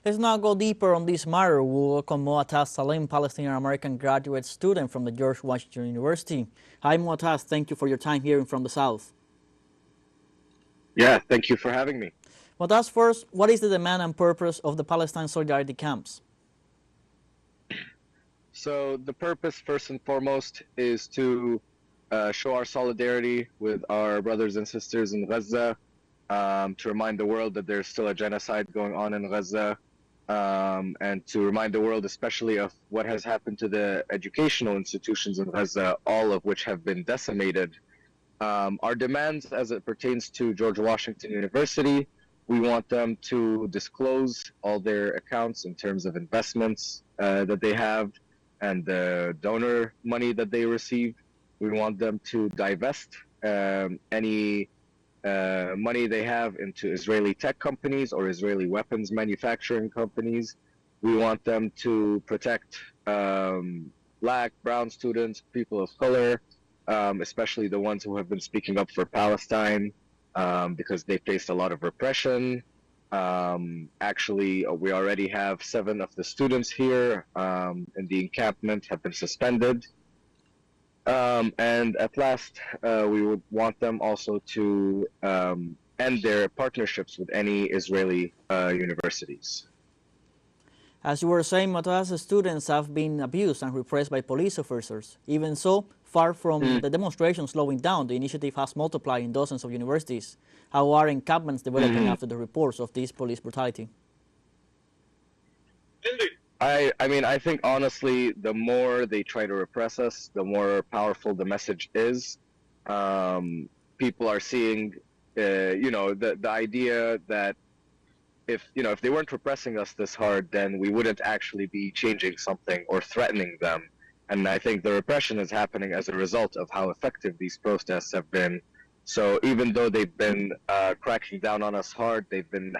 Let's now go deeper on this matter. We'll welcome Moataz Salim, Palestinian-American Graduate Student from the George Washington University. Hi Moataz, thank you for your time here from the South. Yeah, thank you for having me. Moataz, first, what is the demand and purpose of the Palestine Solidarity Camps? So the purpose, first and foremost, is to show our solidarity with our brothers and sisters in Gaza, to remind the world that there's still a genocide going on in Gaza, and to remind the world especially of what has happened to the educational institutions in Gaza, all of which have been decimated. Our demands as it pertains to George Washington University, we want them to disclose all their accounts in terms of investments that they have and the donor money that they receive. We want them to divest any money they have into Israeli tech companies or Israeli weapons manufacturing companies. We want them to protect Black, brown students, people of color, especially the ones who have been speaking up for Palestine, because they faced a lot of repression. Actually, we already have 7 of the students here in the encampment have been suspended. And at last, we would want them also to end their partnerships with any Israeli universities. As you were saying, Moataz, students have been abused and repressed by police officers. Even so, far from the demonstration slowing down, the initiative has multiplied in dozens of universities. How are encampments developing after the reports of this police brutality? I mean, I think honestly, the more they try to repress us, the more powerful the message is. People are seeing, the idea that if they weren't repressing us this hard, then we wouldn't actually be changing something or threatening them. And I think the repression is happening as a result of how effective these protests have been. So even though they've been cracking down on us hard, they've been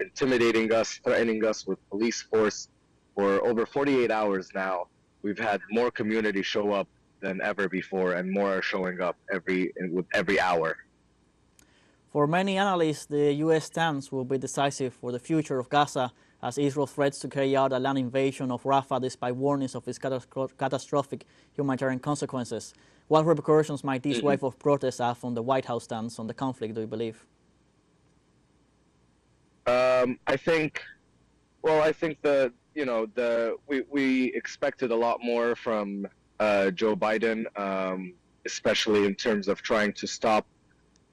intimidating us, threatening us with police force. For over 48 hours now, we've had more community show up than ever before, and more are showing up with every hour. For many analysts, the U.S. stance will be decisive for the future of Gaza as Israel threats to carry out a land invasion of Rafah despite warnings of its catastrophic humanitarian consequences. What repercussions might this wave of protests have on the White House stance on the conflict, do you believe? I think that we expected a lot more from Joe Biden, especially in terms of trying to stop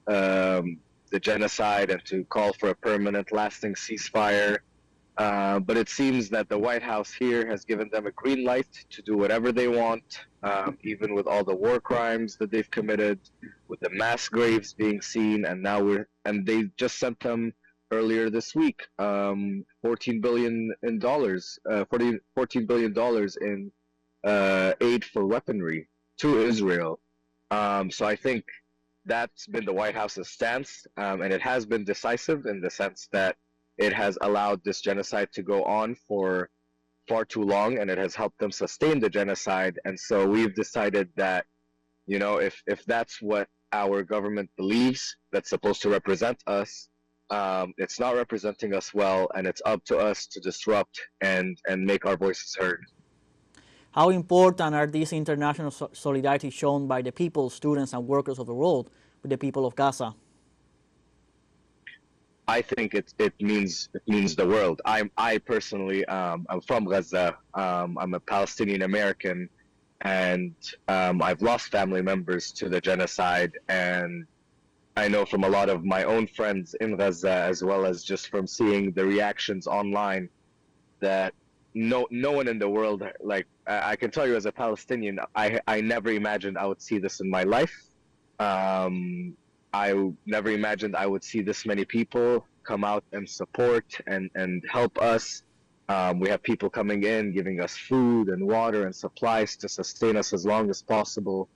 the genocide and to call for a permanent, lasting ceasefire. But it seems that the White House here has given them a green light to do whatever they want, even with all the war crimes that they've committed, with the mass graves being seen, and they just sent them earlier this week $14 billion in aid for weaponry to Israel. So I think that's been the White House's stance, and it has been decisive in the sense that it has allowed this genocide to go on for far too long, and it has helped them sustain the genocide. And so we've decided that, if that's what our government believes that's supposed to represent us, it's not representing us well, and it's up to us to disrupt and make our voices heard. How important are these international solidarity shown by the people, students, and workers of the world with the people of Gaza? I think it means the world. I personally, I'm from Gaza. I'm a Palestinian-American, and I've lost family members to the genocide. And I know from a lot of my own friends in Gaza, as well as just from seeing the reactions online, that no one in the world, like I can tell you as a Palestinian, I never imagined I would see this in my life. I never imagined I would see this many people come out and support and help us. We have people coming in, giving us food and water and supplies to sustain us as long as possible.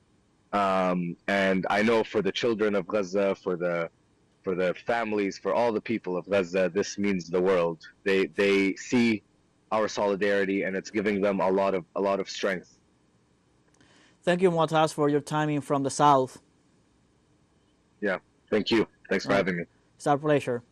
And I know for the children of Gaza, for the families, for all the people of Gaza, this means the world. They see our solidarity, and it's giving them a lot of strength. Thank you, Moataz, for your timing from the South. Yeah, thank you. Thanks for having me. It's our pleasure.